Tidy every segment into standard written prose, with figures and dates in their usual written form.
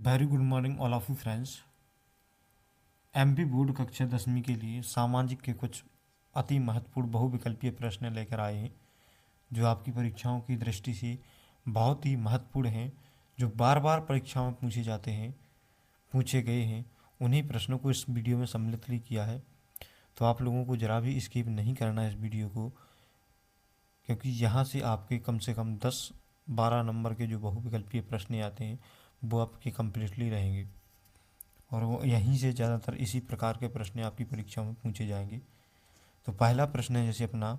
Very good morning all of you friends. MP board कक्षा 10वीं के लिए सामाजिक के कुछ अति महत्वपूर्ण बहुविकल्पीय प्रश्न लेकर आए हैं जो आपकी परीक्षाओं की दृष्टि से बहुत ही महत्वपूर्ण हैं, जो बार बार परीक्षाओं में पूछे गए हैं। उन्हीं प्रश्नों को इस वीडियो में सम्मिलित किया है, तो आप लोगों को ज़रा भी स्किप नहीं करना है इस वीडियो को, क्योंकि यहाँ से आपके कम से कम 10-12 नंबर के जो बहुविकल्पीय प्रश्न आते हैं वो आपके कम्प्लीटली रहेंगे और वो यहीं से ज़्यादातर इसी प्रकार के प्रश्न आपकी परीक्षा में पूछे जाएंगे। तो पहला प्रश्न है जैसे अपना,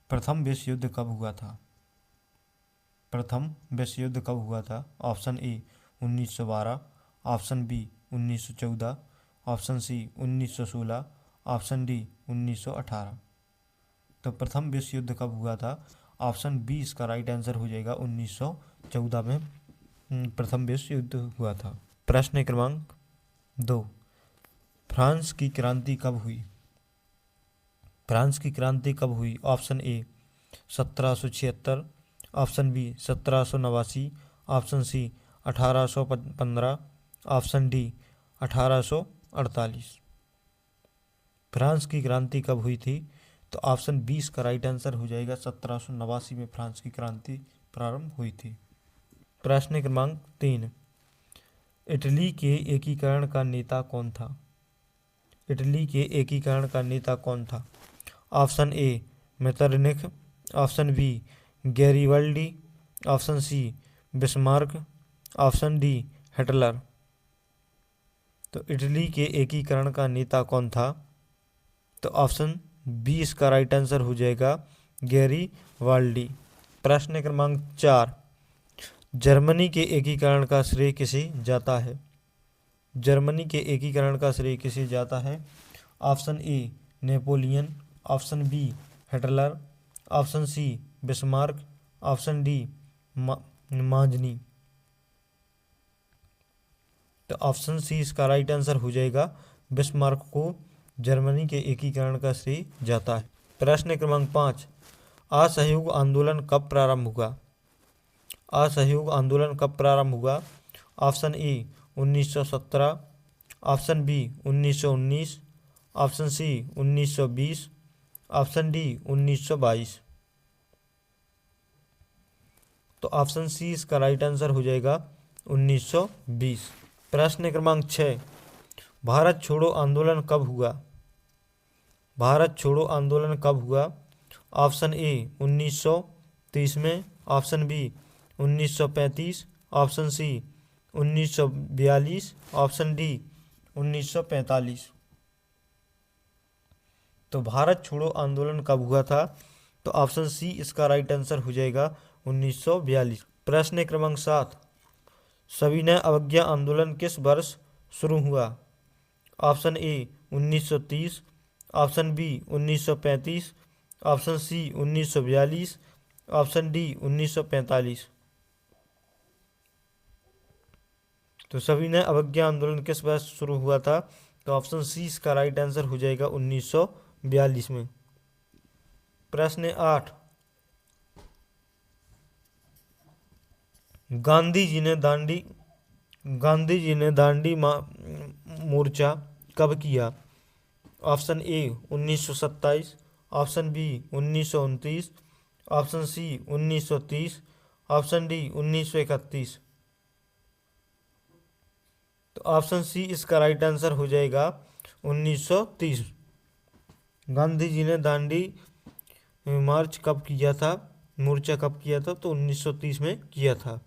प्रथम विश्व युद्ध कब हुआ था? प्रथम विश्व युद्ध कब हुआ था? Option A 1912, option B 1914, option C 1916, option D 1918। तो प्रथम विश्व युद्ध कब हुआ था? ऑप्शन बी इसका राइट आंसर हो जाएगा। 1914 में प्रथम विश्व युद्ध हुआ था। प्रश्न क्रमांक 2, फ्रांस की क्रांति कब हुई? फ्रांस की क्रांति कब हुई? Option A 1776, option B 1789, option C 1815, option D 1848। France की क्रांति कब हुई थी? तो ऑप्शन 20 का राइट आंसर हो जाएगा। 1789 में फ्रांस की क्रांति प्रारंभ हुई थी। प्रश्न क्रमांक 3, इटली के एकीकरण का नेता कौन था? इटली के एकीकरण का नेता कौन था? Option A Metternich, option B Garibaldi, option C Bismarck, option D Hitler. तो इटली के एकीकरण का नेता कौन था? तो ऑप्शन बी इसका राइट आंसर हो जाएगा, गैरिबाल्डी। प्रश्न क्रमांक 4, जर्मनी के एकीकरण का श्रेय किसे जाता है? जर्मनी के एकीकरण का श्रेय किसे जाता है? Option A Napoleon, option B Hitler, option C Bismarck, option D Mazzini. तो ऑप्शन सी इसका राइट आंसर हो जाएगा, बिस्मार्क को जर्मनी के एकीकरण का श्रेय जाता है। प्रश्न क्रमांक 5, असहयोग आंदोलन कब प्रारंभ हुआ? असहयोग आंदोलन कब प्रारंभ हुआ? Option A 1917, option B 1919, option C 1920, option D 1922। तो ऑप्शन सी इसका राइट आंसर हो जाएगा 1920। प्रश्न क्रमांक 6, भारत छोड़ो आंदोलन कब हुआ? भारत छोड़ो आंदोलन कब हुआ? ऑप्शन ए 1930 में, option B 1935, option C 1942, option D 1945। तो भारत छोड़ो आंदोलन कब हुआ था? तो ऑप्शन सी इसका राइट आंसर हो जाएगा 1942। प्रश्न क्रमांक 7, सविनय अवज्ञा आंदोलन किस वर्ष शुरू हुआ? Option A 1930, option B 1935, option C 1942, option D 1945। तो सविनय अवज्ञा आंदोलन किस वर्ष शुरू हुआ था? तो ऑप्शन सी इसका राइट आंसर हो जाएगा 1942 में। प्रश्न 8, गांधी जी ने दांडी मोर्चा कब किया? Option A 1927, option B 1929, option C 1930, option D 1931। तो ऑप्शन सी इसका राइट आंसर हो जाएगा 1930। गांधी जी ने दांडी मार्च कब किया था, मोर्चा कब किया था? तो 1930 में किया था।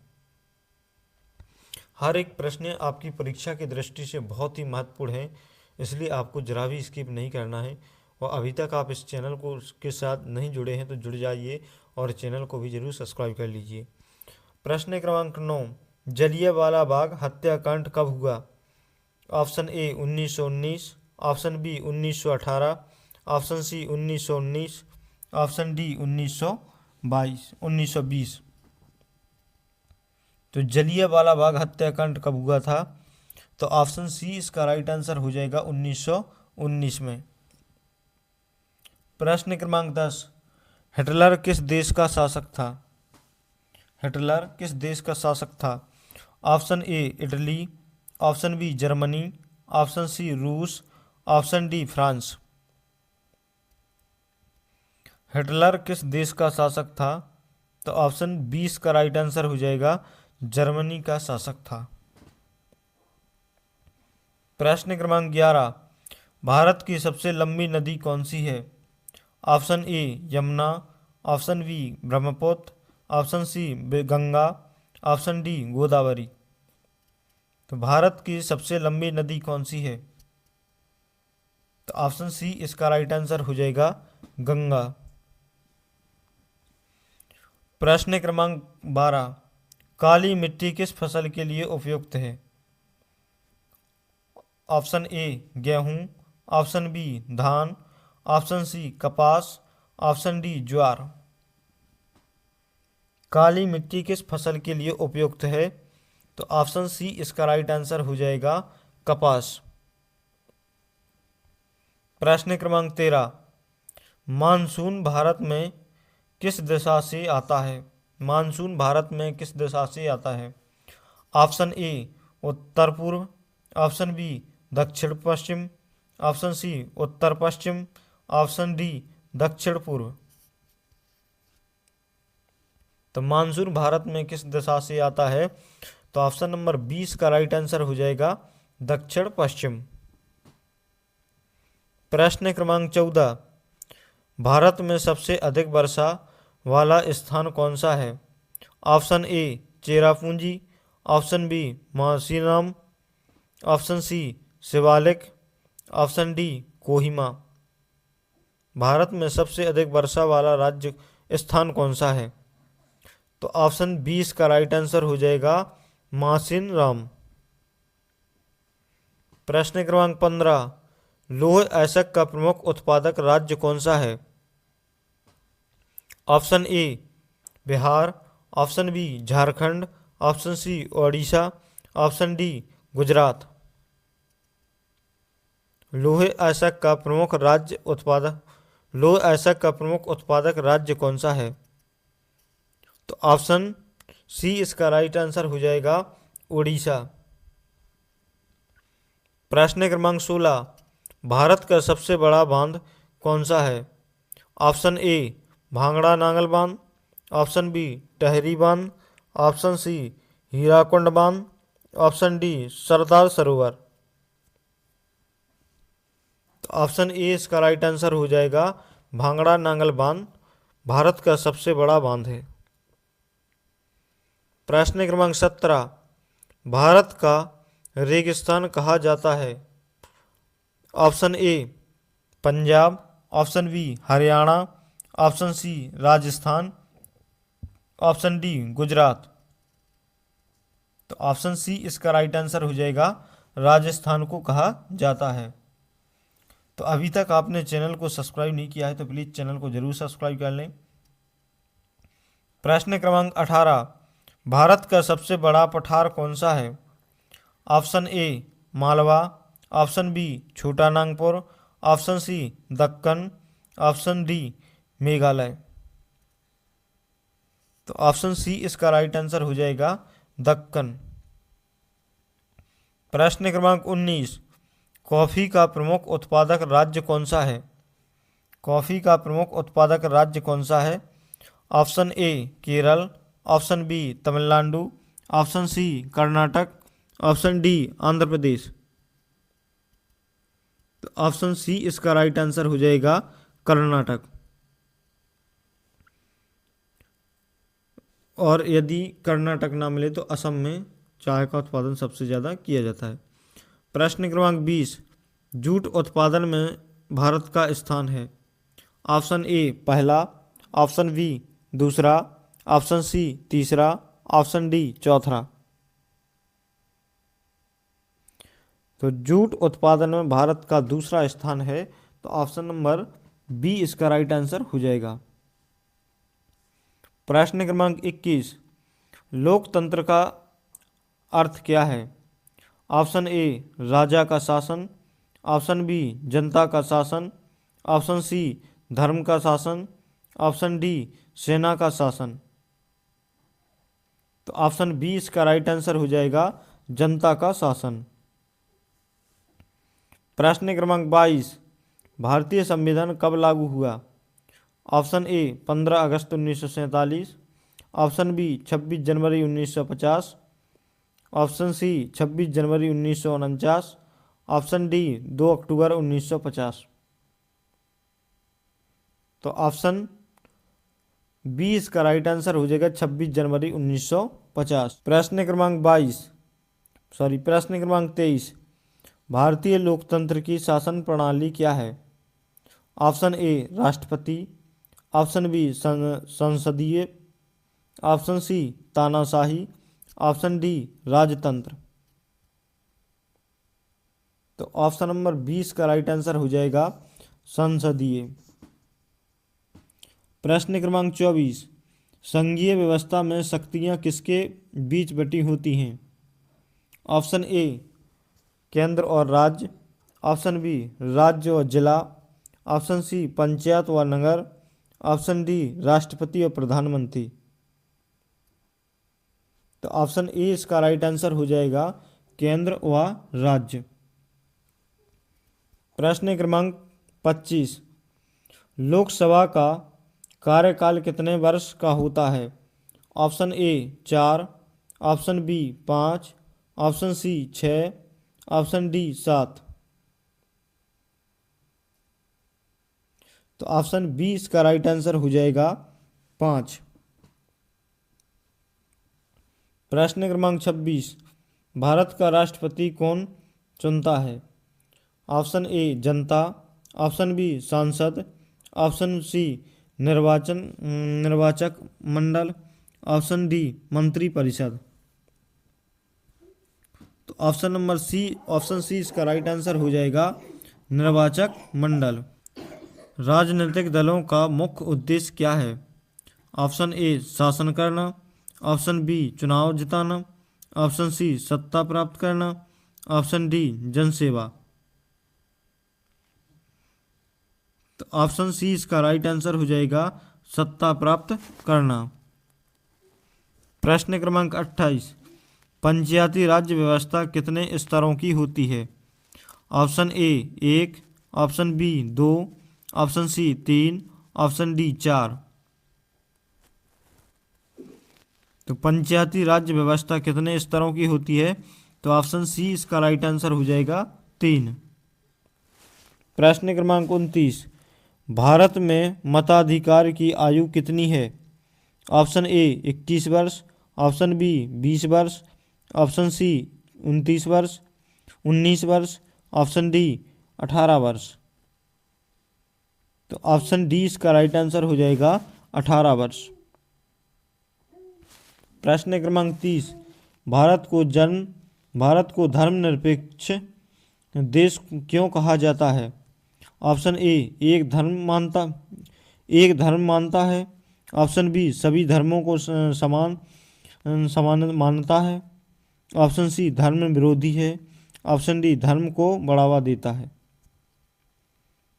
हर एक प्रश्न आपकी परीक्षा की दृष्टि से बहुत ही महत्वपूर्ण है, इसलिए आपको जरा भी स्किप नहीं करना है। और अभी तक आप इस चैनल को के साथ नहीं जुड़े हैं तो जुड़ जाइए और चैनल को भी जरूर सब्सक्राइब कर लीजिए। प्रश्न क्रमांक 9, जलियांवाला बाग हत्याकांड कब हुआ? Option A 1919, option B 1918, option C 1919, option D 1920। तो जलियांवाला बाग हत्याकांड कब हुआ था? तो ऑप्शन सी इसका राइट आंसर हो जाएगा 1919 में। प्रश्न क्रमांक 10, हिटलर किस देश का शासक था? हिटलर किस देश का शासक था? Option A Italy, option B Germany, option C रूस, ऑप्शन डी फ्रांस। हिटलर किस देश का शासक था? तो ऑप्शन 20 का राइट आंसर हो जाएगा जर्मनी का शासक था। प्रश्न क्रमांक 11, भारत की सबसे लंबी नदी कौन सी है? Option A Yamuna, option B Brahmaputra, option C Ganga, option D Godavari. तो भारत की सबसे लंबी नदी कौन सी है? तो ऑप्शन सी इसका राइट आंसर हो जाएगा गंगा। प्रश्न क्रमांक 12, काली मिट्टी किस फसल के लिए उपयुक्त है? ऑप्शन ए गेहूं, ऑप्शन बी धान, ऑप्शन सी कपास, ऑप्शन डी ज्वार। काली मिट्टी किस फसल के लिए उपयुक्त है? तो ऑप्शन सी इसका राइट आंसर हो जाएगा कपास। प्रश्न क्रमांक 13, मानसून भारत में किस दिशा से आता है? मानसून भारत में किस दिशा से आता है? ऑप्शन ए उत्तर पूर्व, ऑप्शन बी दक्षिण पश्चिम, ऑप्शन सी उत्तर पश्चिम, ऑप्शन डी दक्षिण पूर्व। तो मानसून भारत में किस दिशा से आता है? तो ऑप्शन नंबर 20 का राइट आंसर हो जाएगा दक्षिण पश्चिम। प्रश्न क्रमांक 14, भारत में सबसे अधिक वर्षा वाला स्थान कौन सा है? Option A Cherrapunji, option B Mawsynram, option C Shivalik, option D Kohima. Bharat में सबसे अधिक वर्षा वाला राज्य स्थान कौन सा है? तो ऑप्शन 20 का राइट आंसर हो जाएगा मासीराम। प्रश्न क्रमांक 15, लौह अयस्क का प्रमुख उत्पादक राज्य कौन सा है? Option A Bihar, option B Jharkhand, option C Odisha, option D Gujarat. लौह अयस्क का प्रमुख राज्य कौन सा है? तो ऑप्शन सी इसका राइट आंसर हो जाएगा ओडिशा। प्रश्न क्रमांक 16, भारत का सबसे बड़ा बांध कौन सा है? ऑप्शन ए भांगड़ा नांगल बांध, ऑप्शन बी टहरी बांध, ऑप्शन सी हीराकुंड बांध, ऑप्शन डी सरदार सरोवर। तो ऑप्शन ए इसका राइट आंसर हो जाएगा भांगड़ा नांगल बांध भारत का सबसे बड़ा बांध है। प्रश्न क्रमांक 17, भारत का रेगिस्तान कहा जाता है? Option A Punjab, option B Haryana, option C Rajasthan, option D Gujarat. तो ऑप्शन सी इसका राइट आंसर हो जाएगा राजस्थान को कहा जाता है। तो अभी तक आपने चैनल को सब्सक्राइब नहीं किया है तो प्लीज़ चैनल को जरूर सब्सक्राइब कर लें। प्रश्न क्रमांक 18, भारत का सबसे बड़ा पठार कौन सा है? Option A Malwa, option B Chota Nagpur, option C Deccan, option D Meghalaya. तो ऑप्शन सी इसका राइट आंसर हो जाएगा दक्कन। प्रश्न क्रमांक 19, कॉफी का प्रमुख उत्पादक राज्य कौन सा है? कॉफी का प्रमुख उत्पादक राज्य कौन सा है? Option A Kerala, option B Tamil Nadu, option C Karnataka, option D Andhra Pradesh. तो ऑप्शन सी इसका राइट आंसर हो जाएगा कर्नाटक। और यदि कर्नाटक ना मिले तो असम में चाय का उत्पादन सबसे ज़्यादा किया जाता है। प्रश्न क्रमांक 20, जूट उत्पादन में भारत का स्थान है? ऑप्शन ए पहला, ऑप्शन बी दूसरा, ऑप्शन सी तीसरा, ऑप्शन डी चौथा। तो जूट उत्पादन में भारत का दूसरा स्थान है, तो ऑप्शन नंबर बी इसका राइट आंसर हो जाएगा। प्रश्न क्रमांक 21, लोकतंत्र का अर्थ क्या है? ऑप्शन ए राजा का शासन, ऑप्शन बी जनता का शासन, ऑप्शन सी धर्म का शासन, ऑप्शन डी सेना का शासन। तो ऑप्शन बी इसका राइट आंसर हो जाएगा जनता का शासन। प्रश्न क्रमांक 22, भारतीय संविधान कब लागू हुआ? ऑप्शन ए 15 अगस्त 1947, ऑप्शन बी 26 जनवरी 1950, ऑप्शन सी 26 जनवरी 1949, ऑप्शन डी 2 अक्टूबर 1950। तो ऑप्शन बी इसका राइट आंसर हो जाएगा 26 जनवरी 1950। प्रश्न क्रमांक 23, भारतीय लोकतंत्र की शासन प्रणाली क्या है? ऑप्शन ए राष्ट्रपति, ऑप्शन बी संसदीय, ऑप्शन सी तानाशाही, ऑप्शन डी राजतंत्र। तो ऑप्शन नंबर 20 का राइट आंसर हो जाएगा संसदीय। प्रश्न क्रमांक 24, संघीय व्यवस्था में शक्तियां किसके बीच बटी होती हैं? ऑप्शन ए केंद्र और राज्य, ऑप्शन बी राज्य और जिला, ऑप्शन सी पंचायत व नगर, ऑप्शन डी राष्ट्रपति और प्रधानमंत्री। तो ऑप्शन ए इसका राइट आंसर हो जाएगा केंद्र व राज्य। प्रश्न क्रमांक 25, लोकसभा का कार्यकाल कितने वर्ष का होता है? Option A 4, option B 5, option C 6, option D 7। तो ऑप्शन बी इसका राइट आंसर हो जाएगा 5। प्रश्न क्रमांक 26, भारत का राष्ट्रपति कौन चुनता है? ऑप्शन ए जनता, ऑप्शन बी सांसद, ऑप्शन सी निर्वाचक मंडल, ऑप्शन डी मंत्री परिषद। तो ऑप्शन सी इसका राइट आंसर हो जाएगा निर्वाचक मंडल। राजनीतिक दलों का मुख्य उद्देश्य क्या है? ऑप्शन ए शासन करना, ऑप्शन बी चुनाव जिताना, ऑप्शन सी सत्ता प्राप्त करना, ऑप्शन डी जनसेवा। तो ऑप्शन सी इसका राइट आंसर हो जाएगा सत्ता प्राप्त करना। प्रश्न क्रमांक 28, पंचायती राज्य व्यवस्था कितने स्तरों की होती है? Option A 1, option B 2, option C 3, option D 4। तो पंचायती राज्य व्यवस्था कितने स्तरों की होती है? तो ऑप्शन सी इसका राइट आंसर हो जाएगा 3। प्रश्न क्रमांक 29, भारत में मताधिकार की आयु कितनी है? ऑप्शन ए 21 वर्ष, ऑप्शन बी 20 वर्ष, ऑप्शन सी 19 वर्ष, ऑप्शन डी 18 वर्ष। तो ऑप्शन डी इसका राइट आंसर हो जाएगा 18 वर्ष। प्रश्न क्रमांक 30, भारत को धर्मनिरपेक्ष देश क्यों कहा जाता है? ऑप्शन ए एक धर्म मानता है, ऑप्शन बी सभी धर्मों को समान मानता है, ऑप्शन सी धर्म विरोधी है, ऑप्शन डी धर्म को बढ़ावा देता है।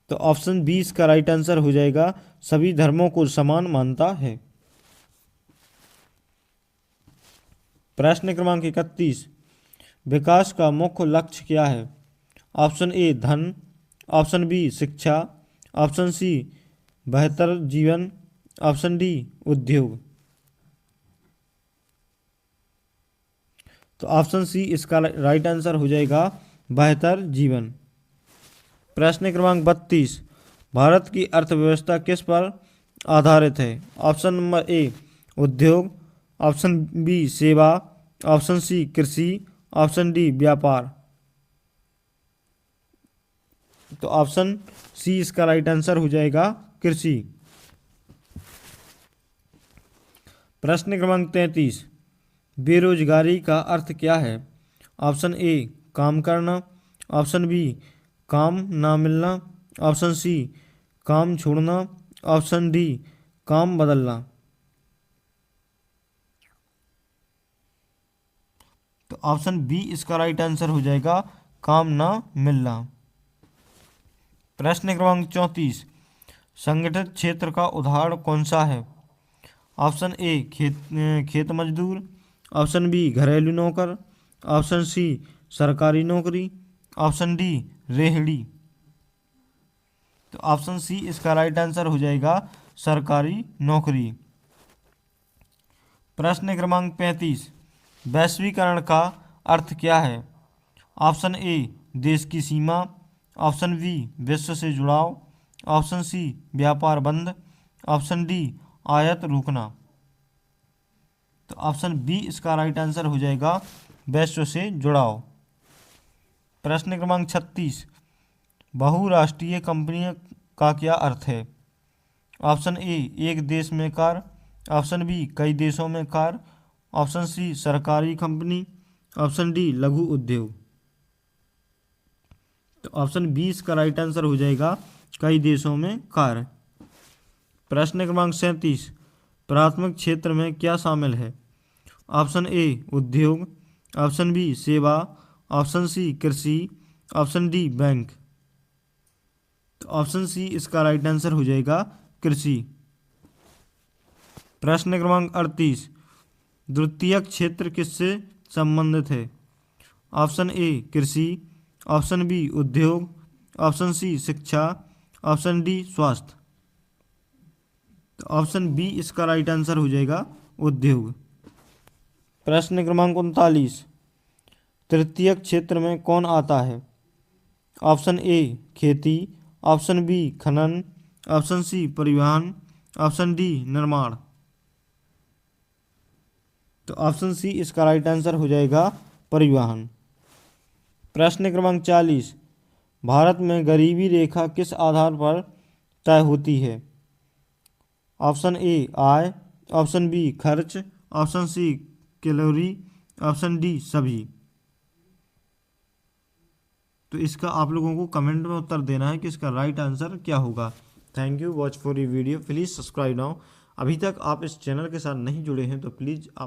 तो ऑप्शन बी इसका राइट आंसर हो जाएगा सभी धर्मों को समान मानता है। प्रश्न क्रमांक 31, विकास का मुख्य लक्ष्य क्या है? ऑप्शन ए धन, ऑप्शन बी शिक्षा, ऑप्शन सी बेहतर जीवन, ऑप्शन डी उद्योग। तो ऑप्शन सी इसका राइट आंसर हो जाएगा बेहतर जीवन। प्रश्न क्रमांक 32, भारत की अर्थव्यवस्था किस पर आधारित है? ऑप्शन नंबर ए उद्योग, ऑप्शन बी सेवा, ऑप्शन सी कृषि, ऑप्शन डी व्यापार। तो ऑप्शन सी इसका राइट आंसर हो जाएगा कृषि। प्रश्न क्रमांक 33, बेरोजगारी का अर्थ क्या है? ऑप्शन ए काम करना, ऑप्शन बी काम ना मिलना, ऑप्शन सी काम छोड़ना, ऑप्शन डी काम बदलना। तो ऑप्शन बी इसका राइट आंसर हो जाएगा काम ना मिलना। प्रश्न क्रमांक 34, संगठित क्षेत्र का उदाहरण कौन सा है? ऑप्शन ए खेत मजदूर, ऑप्शन बी घरेलू नौकर, ऑप्शन सी सरकारी नौकरी, ऑप्शन डी रेहड़ी। तो ऑप्शन सी इसका राइट आंसर हो जाएगा सरकारी नौकरी। प्रश्न क्रमांक 35, वैश्वीकरण का अर्थ क्या है? ऑप्शन ए देश की सीमा, ऑप्शन बी विश्व से जुड़ाव, ऑप्शन सी व्यापार बंद, ऑप्शन डी आयात रोकना। तो ऑप्शन बी इसका राइट आंसर हो जाएगा विश्व से जुड़ाव। प्रश्न क्रमांक 36, बहुराष्ट्रीय कंपनी का क्या अर्थ है? ऑप्शन ए एक देश में कार्य, ऑप्शन बी कई देशों में कार्य, ऑप्शन सी सरकारी कंपनी, ऑप्शन डी लघु उद्योग। तो ऑप्शन बी इसका राइट आंसर हो जाएगा कई देशों में कार्य। प्रश्न क्रमांक 37, प्राथमिक क्षेत्र में क्या शामिल है? ऑप्शन ए उद्योग, ऑप्शन बी सेवा, ऑप्शन सी कृषि, ऑप्शन डी बैंक। तो ऑप्शन सी इसका राइट आंसर हो जाएगा कृषि। प्रश्न क्रमांक 38, द्वितीयक क्षेत्र किससे संबंधित है? ऑप्शन ए कृषि, ऑप्शन बी उद्योग, ऑप्शन सी शिक्षा, ऑप्शन डी स्वास्थ्य। तो ऑप्शन बी इसका राइट आंसर हो जाएगा उद्योग। प्रश्न क्रमांक 39, तृतीयक क्षेत्र में कौन आता है? ऑप्शन ए खेती, ऑप्शन बी खनन, ऑप्शन सी परिवहन, ऑप्शन डी निर्माण। तो ऑप्शन सी इसका राइट आंसर हो जाएगा परिवहन। प्रश्न क्रमांक 40, भारत में गरीबी रेखा किस आधार पर तय होती है? ऑप्शन ए आय, ऑप्शन बी खर्च, option C calorie, option D सभी। तो इसका आप लोगों को कमेंट में उत्तर देना है कि इसका राइट आंसर क्या होगा। थैंक यू वॉच फॉर ये वीडियो, प्लीज़ सब्सक्राइब नाउ। अभी तक आप इस चैनल के साथ नहीं जुड़े हैं तो प्लीज़ आप